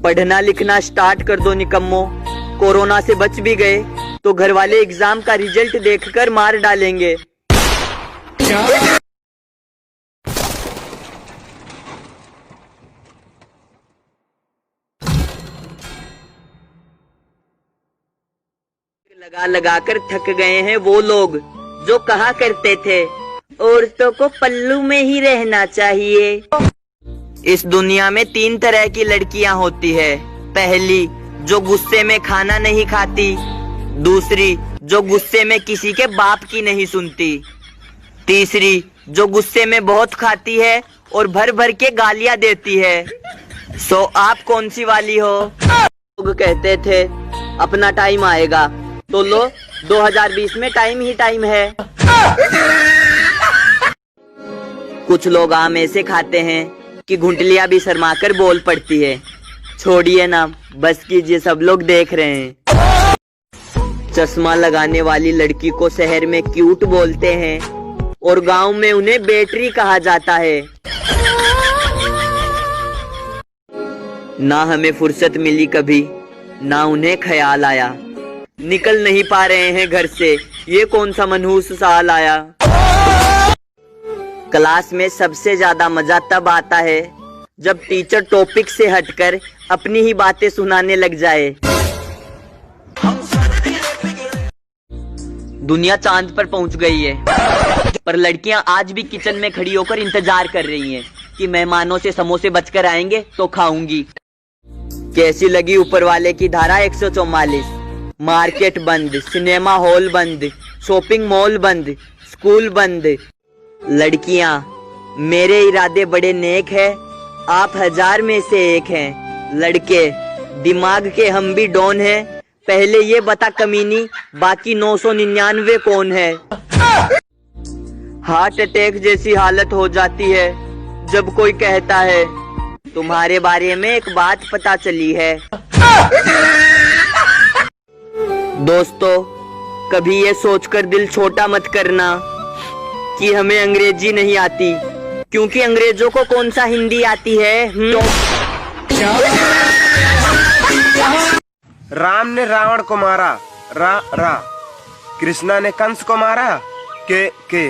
पढ़ना लिखना स्टार्ट कर दो निकम्मो। कोरोना से बच भी गए तो घर वाले एग्जाम का रिजल्ट देखकर मार डालेंगे। लगा लगा कर थक गए हैं वो लोग जो कहा करते थे औरतों को पल्लू में ही रहना चाहिए। इस दुनिया में 3 तरह की लड़कियां होती है। पहली, जो गुस्से में खाना नहीं खाती। दूसरी, जो गुस्से में किसी के बाप की नहीं सुनती। तीसरी, जो गुस्से में बहुत खाती है और भर भर के गालियां देती है। सो आप कौन सी वाली हो? लोग कहते थे अपना टाइम आएगा, तो लो 2020 में टाइम ही टाइम है। कुछ लोग आम ऐसे खाते हैं कि घुंटलियां भी शर्माकर बोल पड़ती है। छोड़िए ना, बस कीजिए, सब लोग देख रहे हैं। चश्मा लगाने वाली लड़की को शहर में क्यूट बोलते हैं और गांव में उन्हें बैटरी कहा जाता है। ना हमें फुर्सत मिली कभी, ना उन्हें ख्याल आया। निकल नहीं पा रहे हैं घर से, ये कौन सा मनहूस साल आया। क्लास में सबसे ज्यादा मजा तब आता है जब टीचर टॉपिक से हटकर अपनी ही बातें सुनाने लग जाए। दुनिया चांद पर पहुंच गई है, पर लड़कियां आज भी किचन में खड़ी होकर इंतजार कर रही हैं कि मेहमानों से समोसे बचकर आएंगे तो खाऊंगी। कैसी लगी ऊपर वाले की धारा 144? मार्केट बंद, सिनेमा हॉल बंद, शॉपिंग मॉल बंद, स्कूल बंद। लड़कियां, मेरे इरादे बड़े नेक है, आप 1000 में से एक हैं। लड़के, दिमाग के हम भी डॉन हैं, पहले ये बता कमीनी बाकी 999 कौन है। हार्ट अटैक जैसी हालत हो जाती है जब कोई कहता है तुम्हारे बारे में एक बात पता चली है। दोस्तों, कभी ये सोचकर दिल छोटा मत करना कि हमें अंग्रेजी नहीं आती, क्योंकि अंग्रेजों को कौन सा हिंदी आती है। राम ने रावण को मारा, रा। कृष्णा ने कंस को मारा, के।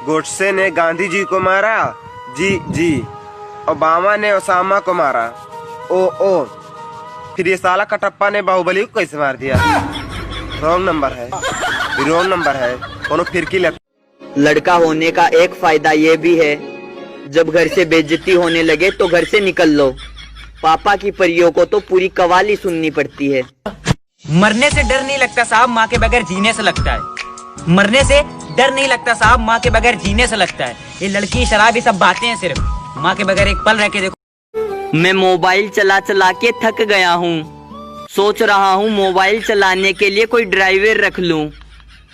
गोडसे ने गांधी जी को मारा, जी। ओबामा ने ओसामा को मारा, ओ। फिर ये साला कटप्पा ने बाहुबली को कैसे मार दिया? रॉन्ग नंबर है, कोनो फिरकी लग। लड़का होने का एक फायदा ये भी है, जब घर से बेइज्जती होने लगे तो घर से निकल लो। पापा की परियों को तो पूरी कवाली सुननी पड़ती है। मरने से डर नहीं लगता साहब, माँ के बगैर जीने से लगता है। मरने से डर नहीं लगता साहब, माँ के बगैर जीने से लगता है। ये लड़की शराब ये सब बातें हैं, सिर्फ माँ के बगैर एक पल रह के देखो। मैं मोबाइल चला चला के थक गया हूँ, सोच रहा हूँ मोबाइल चलाने के लिए कोई ड्राइवर रख लूँ।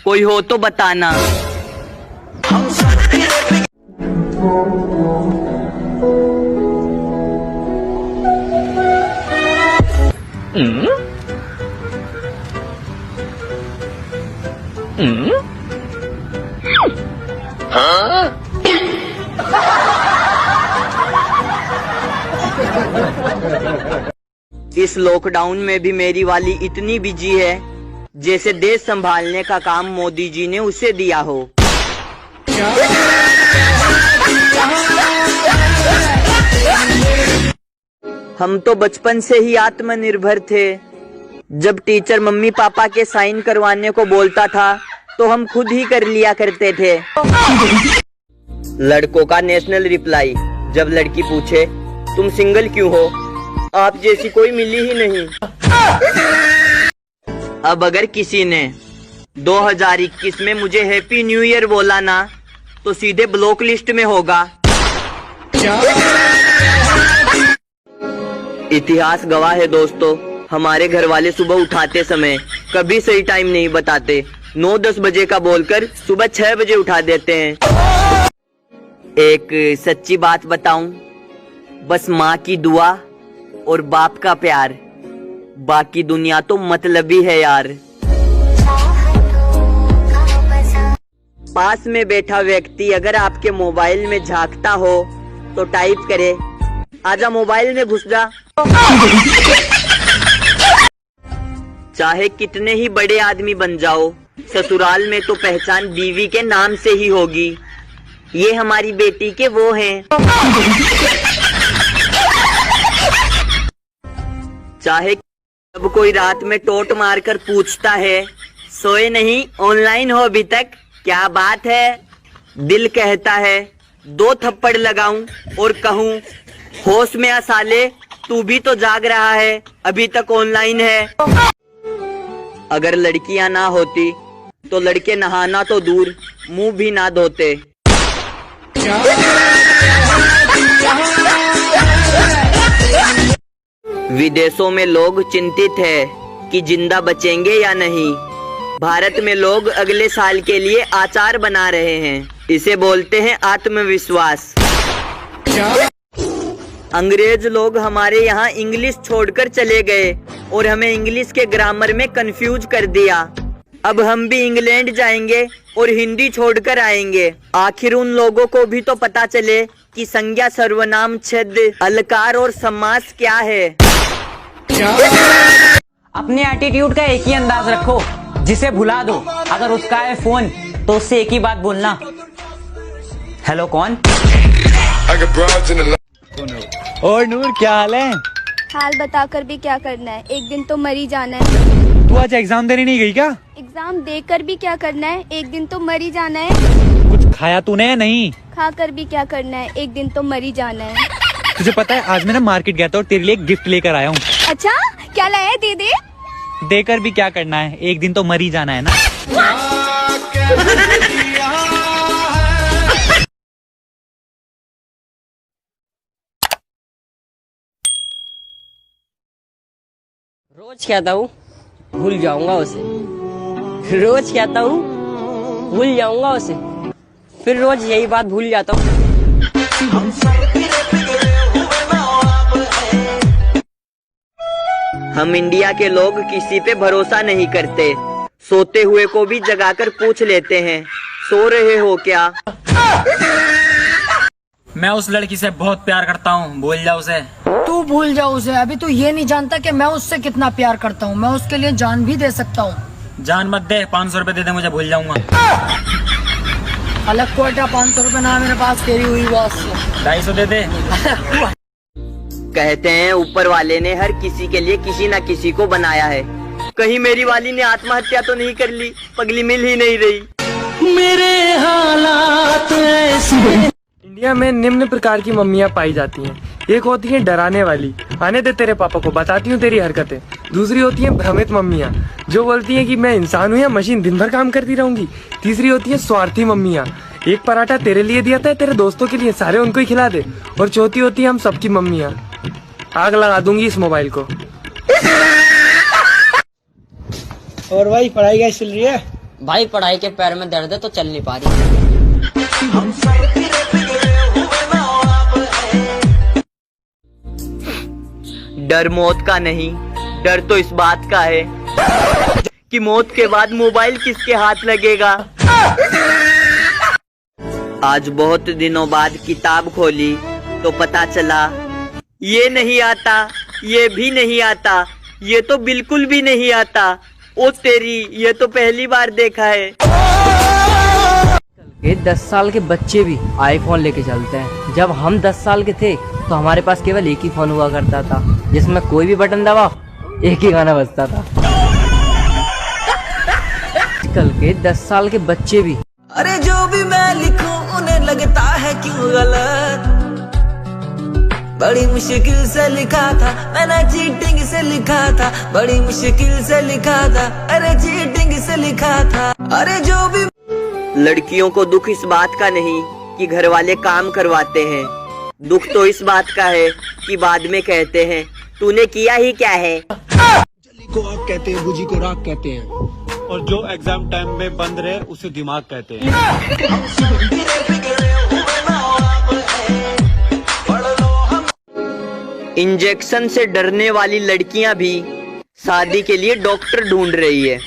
कोई हो तो बताना। इस लॉकडाउन में भी मेरी वाली इतनी बिजी है जैसे देश संभालने का काम मोदी जी ने उसे दिया हो। हम तो बचपन से ही आत्मनिर्भर थे। जब टीचर मम्मी पापा के साइन करवाने को बोलता था तो हम खुद ही कर लिया करते थे। लड़कों का नेशनल रिप्लाई, जब लड़की पूछे तुम सिंगल क्यों हो, आप जैसी कोई मिली ही नहीं। अब अगर किसी ने 2021 में मुझे हैप्पी न्यू ईयर बोला ना तो सीधे ब्लॉक लिस्ट में होगा। इतिहास गवाह है दोस्तों, हमारे घर वाले सुबह उठाते समय कभी सही टाइम नहीं बताते। 9-10 बजे का बोलकर सुबह 6 बजे उठा देते हैं। एक सच्ची बात बताऊं, बस माँ की दुआ और बाप का प्यार, बाकी दुनिया तो मतलबी है यार। पास में बैठा व्यक्ति अगर आपके मोबाइल में झांकता हो तो टाइप करे आजा मोबाइल में घुस जा। चाहे कितने ही बड़े आदमी बन जाओ, ससुराल में तो पहचान बीवी के नाम से ही होगी। ये हमारी बेटी के वो हैं। चाहे जब कोई रात में टोट मारकर पूछता है, सोए नहीं, ऑनलाइन हो अभी तक, क्या बात है? दिल कहता है 2 थप्पड़ लगाऊं और कहूं, होश में आ साले, तू भी तो जाग रहा है, अभी तक ऑनलाइन है। अगर लड़कियां ना होती तो लड़के नहाना तो दूर, मुंह भी ना धोते। विदेशों में लोग चिंतित है कि जिंदा बचेंगे या नहीं। भारत में लोग अगले साल के लिए आचार बना रहे हैं। इसे बोलते हैं आत्मविश्वास। अंग्रेज लोग हमारे यहाँ इंग्लिश छोड़कर चले गए और हमें इंग्लिश के ग्रामर में कंफ्यूज कर दिया। अब हम भी इंग्लैंड जाएंगे और हिंदी छोड़कर आएंगे। आखिर उन लोगों को भी तो पता चले कि संज्ञा, सर्वनाम, छद, अलकार और समास क्या है। अपने एटीट्यूड का एक ही अंदाज रखो, जिसे भुला दो। अगर उसका है फोन तो उससे एक ही बात बोलना, हेलो कौन। और नूर, क्या हाल है? हाल बताकर भी क्या करना है, एक दिन तो मर ही जाना है। तू आज एग्जाम देने नहीं गई क्या? एग्जाम देकर भी क्या करना है, एक दिन तो मर ही जाना है। कुछ खाया तूने या नहीं? खाकर भी क्या करना है, एक दिन तो मर ही जाना है। तुझे पता है आज मैं ना मार्केट गया था और तेरे लिए एक गिफ्ट लेकर आया हूँ। अच्छा, क्या लाया है? दे दे। देकर भी क्या करना है, एक दिन तो मर ही जाना है ना। रोज कहता हूँ भूल जाऊंगा उसे, रोज कहता हूँ भूल जाऊंगा उसे, फिर रोज यही बात भूल जाता हूँ। हम इंडिया के लोग किसी पे भरोसा नहीं करते। सोते हुए को भी जगाकर पूछ लेते हैं, सो रहे हो क्या? मैं उस लड़की से बहुत प्यार करता हूँ, भूल जा उसे। तू भूल जा उसे, अभी तू ये नहीं जानता कि मैं उससे कितना प्यार करता हूँ। मैं उसके लिए जान भी दे सकता हूँ। जान मत दे, 500 रुपए दे दे, मुझे भूल जाऊंगा। अलग कोटा 500 रुपए ना मेरे पास, तेरी हुई बॉस से 250 दे दे। कहते हैं ऊपर वाले ने हर किसी के लिए किसी न किसी को बनाया है। कहीं मेरी वाली ने आत्महत्या तो नहीं कर ली? पगली मिल ही नहीं रही। मेरे हालात ऐसे। इंडिया में निम्न प्रकार की मम्मियाँ पाई जाती हैं। एक होती है डराने वाली, आने दे तेरे पापा को, बताती हूँ तेरी हरकतें। दूसरी होती है भ्रमित मम्मियाँ, जो बोलती हैं कि मैं इंसान हूँ या मशीन, दिन भर काम करती रहूंगी। तीसरी होती है स्वार्थी मम्मियाँ, एक पराठा तेरे लिए दिया था, तेरे दोस्तों के लिए, सारे उनको ही खिला दे। और चौथी होती है हम सबकी मम्मियाँ। आग लगा दूंगी इस मोबाइल को। और भाई पढ़ाई कैसी चल रही है? भाई पढ़ाई के पैर में दर्द है तो चल नहीं पा रही। डर मौत का नहीं, डर तो इस बात का है कि मौत के बाद मोबाइल किसके हाथ लगेगा। आज बहुत दिनों बाद किताब खोली तो पता चला ये नहीं आता, ये भी नहीं आता, ये तो बिल्कुल भी नहीं आता। ओ तेरी, ये तो पहली बार देखा है। ये 10 साल के बच्चे भी आईफोन लेके चलते हैं। जब हम 10 साल के थे तो हमारे पास केवल एक ही फोन हुआ करता था, जिसमें कोई भी बटन दबाओ एक ही गाना बजता था। आजकल के 10 साल के बच्चे भी, अरे जो भी मैं लिखूं उन्हें लगता है क्यों गलत। बड़ी मुश्किल से लिखा था मैंने, चीटिंग से लिखा था, बड़ी मुश्किल से लिखा था, अरे चीटिंग से लिखा था। अरे जो भी लड़कियों को दुख इस बात का नहीं कि घर वाले काम करवाते हैं, दुख तो इस बात का है कि बाद में कहते हैं तूने किया ही क्या है। जली को आग कहते हैं, भुजी को राख कहते हैं, और जो एग्जाम टाइम में बंद रहे उसे दिमाग कहते हैं। इंजेक्शन से डरने वाली लड़कियां भी शादी के लिए डॉक्टर ढूंढ रही है।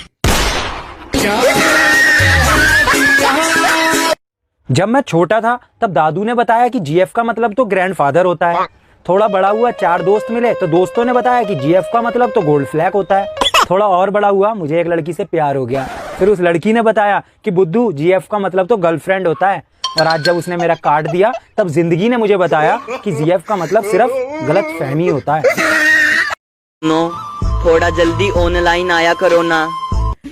जब मैं छोटा था तब दादू ने बताया कि जीएफ का मतलब तो ग्रैंडफादर होता है। थोड़ा बड़ा हुआ, 4 दोस्त मिले तो दोस्तों ने बताया कि GF का मतलब तो गोल्ड फ्लैग होता है। थोड़ा और बड़ा हुआ, मुझे एक लड़की से प्यार हो गया। फिर उस लड़की ने बताया कि बुद्धू GF का मतलब तो गर्लफ्रेंड होता है। और आज जब उसने मेरा काट दिया तब जिंदगी ने मुझे बताया कि GF का मतलब सिर्फ गलत फहमी होता है। नो, थोड़ा जल्दी ऑनलाइन आया करो ना,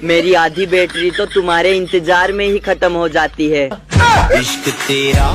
मेरी आधी बैटरी तो तुम्हारे इंतजार में ही खत्म हो जाती है। इश्क तेरा